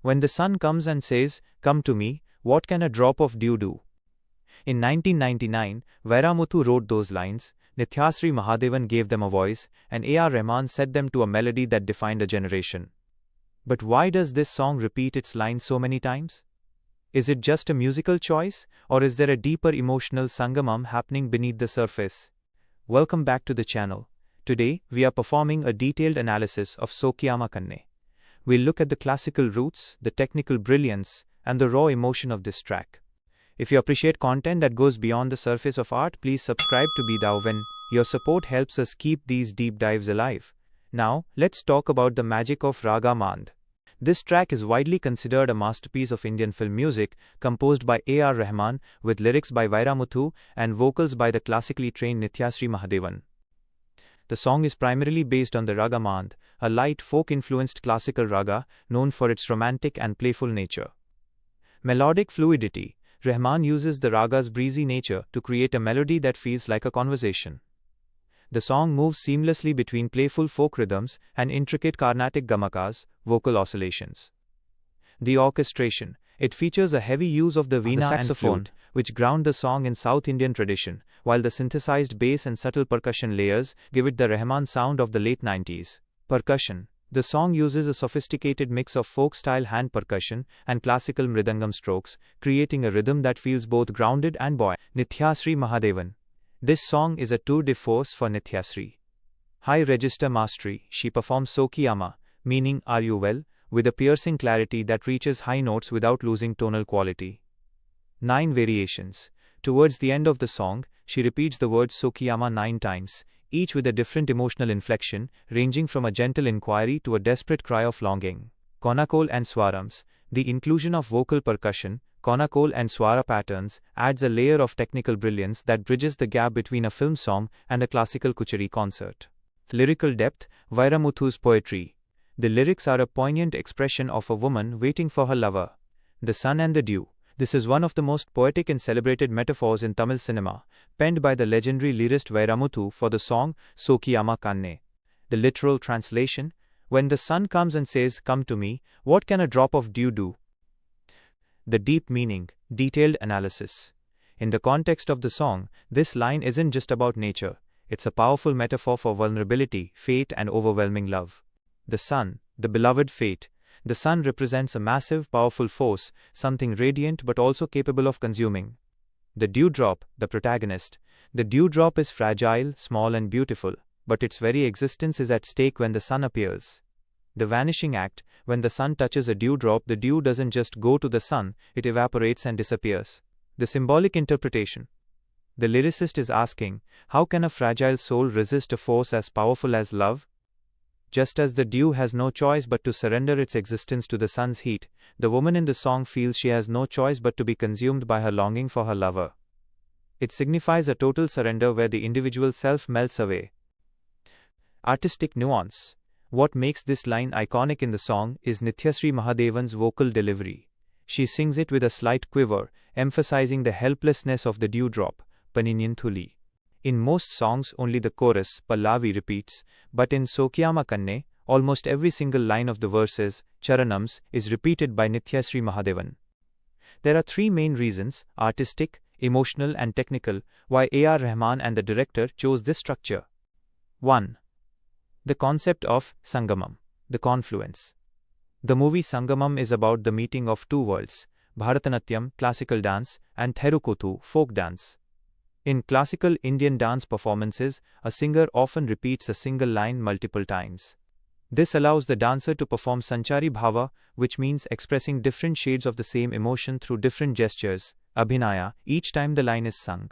When the sun comes and says, "Come to me, what can a drop of dew do?" In 1999, Vairamuthu wrote those lines, Nithyanasri Mahadevan gave them a voice, and A.R. Rahman set them to a melody that defined a generation. But why does this song repeat its lines so many times? Is it just a musical choice, or is there a deeper emotional sangamam happening beneath the surface? Welcome back to the channel. Today, we are performing a detailed analysis of Soukiyama Kanne. We'll look at the classical roots, the technical brilliance, and the raw emotion of this track. If you appreciate content that goes beyond the surface of art, please subscribe to Be Thou When. Your support helps us keep these deep dives alive. Now, let's talk about the magic of Raga Mand. This track is widely considered a masterpiece of Indian film music, composed by A.R. Rahman, with lyrics by Vairamuthu and vocals by the classically trained Nithyanasri Mahadevan. The song is primarily based on the Raga Mand, a light folk-influenced classical raga known for its romantic and playful nature. Melodic fluidity. Rahman uses the raga's breezy nature to create a melody that feels like a conversation. The song moves seamlessly between playful folk rhythms and intricate Carnatic gamakas, vocal oscillations. The orchestration. It features a heavy use of the veena saxophone, and flute, which ground the song in South Indian tradition, while the synthesized bass and subtle percussion layers give it the Rahman sound of the late 90s. Percussion. The song uses a sophisticated mix of folk-style hand percussion and classical mridangam strokes, creating a rhythm that feels both grounded and buoyant. Nithyanasri Mahadevan. This song is a tour de force for Nithyanasri. High register mastery. She performs Soukiyama, meaning "Are you well?" with a piercing clarity that reaches high notes without losing tonal quality. 9 variations. Towards the end of the song, she repeats the word Soukiyama 9 times, each with a different emotional inflection, ranging from a gentle inquiry to a desperate cry of longing. Konakol and Swarams. The inclusion of vocal percussion, Konakol and Swara patterns, adds a layer of technical brilliance that bridges the gap between a film song and a classical kuchari concert. Lyrical depth. Vairamuthu's poetry. The lyrics are a poignant expression of a woman waiting for her lover. The sun and the dew. This is one of the most poetic and celebrated metaphors in Tamil cinema, penned by the legendary lyrist Vairamuthu for the song Soukiyama Kanne. The literal translation. When the sun comes and says, "Come to me, what can a drop of dew do?" The deep meaning. Detailed analysis. In the context of the song, this line isn't just about nature. It's a powerful metaphor for vulnerability, fate, and overwhelming love. The sun, the beloved fate. The sun represents a massive, powerful force, something radiant but also capable of consuming. The dewdrop, the protagonist. The dewdrop is fragile, small, and beautiful, but its very existence is at stake when the sun appears. The vanishing act. When the sun touches a dewdrop, the dew doesn't just go to the sun, it evaporates and disappears. The symbolic interpretation. The lyricist is asking, how can a fragile soul resist a force as powerful as love? Just as the dew has no choice but to surrender its existence to the sun's heat, the woman in the song feels she has no choice but to be consumed by her longing for her lover. It signifies a total surrender where the individual self melts away. Artistic nuance. What makes this line iconic in the song is Nithyanasri Mahadevan's vocal delivery. She sings it with a slight quiver, emphasizing the helplessness of the dewdrop, Paninyan Thuli. In most songs, only the chorus, Pallavi, repeats, but in Soukiyama Kanne, almost every single line of the verses, Charanams, is repeated by Nithyanasri Mahadevan. There are 3 main reasons, artistic, emotional, and technical, why A.R. Rahman and the director chose this structure. 1. The concept of Sangamam, the confluence. The movie Sangamam is about the meeting of 2 worlds, Bharatanatyam, classical dance, and Therukothu, folk dance. In classical Indian dance performances, a singer often repeats a single line multiple times. This allows the dancer to perform Sanchari Bhava, which means expressing different shades of the same emotion through different gestures, Abhinaya, each time the line is sung.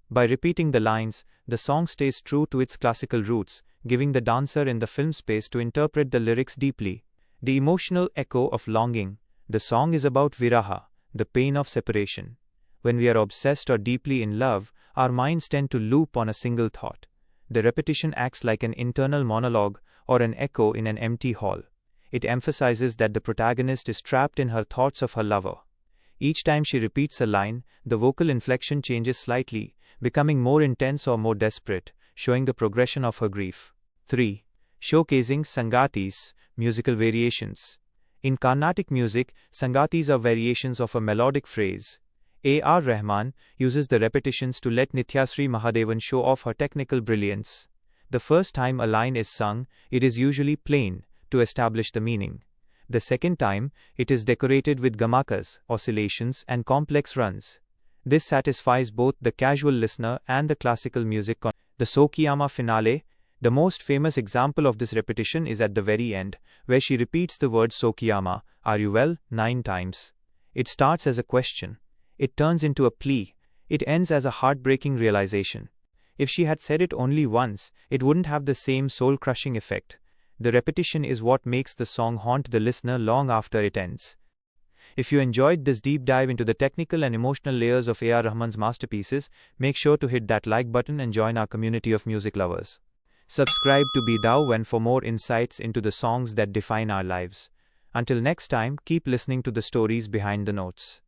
By repeating the lines, the song stays true to its classical roots, giving the dancer in the film space to interpret the lyrics deeply. The emotional echo of longing. The song is about viraha, the pain of separation. When we are obsessed or deeply in love, our minds tend to loop on a single thought. The repetition acts like an internal monologue or an echo in an empty hall. It emphasizes that the protagonist is trapped in her thoughts of her lover. Each time she repeats a line, the vocal inflection changes slightly, becoming more intense or more desperate, showing the progression of her grief. 3. Showcasing Sangatis, musical variations. In Carnatic music, Sangatis are variations of a melodic phrase. A.R. Rahman uses the repetitions to let Nithyasri Mahadevan show off her technical brilliance. The first time a line is sung, it is usually plain, to establish the meaning. The second time, it is decorated with gamakas, oscillations, and complex runs. This satisfies both the casual listener and the classical music. The Soukiyama finale, the most famous example of this repetition, is at the very end, where she repeats the word Soukiyama, are you well, 9 times. It starts as a question. It turns into a plea. It ends as a heartbreaking realization. If she had said it only once, it wouldn't have the same soul-crushing effect. The repetition is what makes the song haunt the listener long after it ends. If you enjoyed this deep dive into the technical and emotional layers of A.R. Rahman's masterpieces, make sure to hit that like button and join our community of music lovers. Subscribe to Be Thou When for more insights into the songs that define our lives. Until next time, keep listening to the stories behind the notes.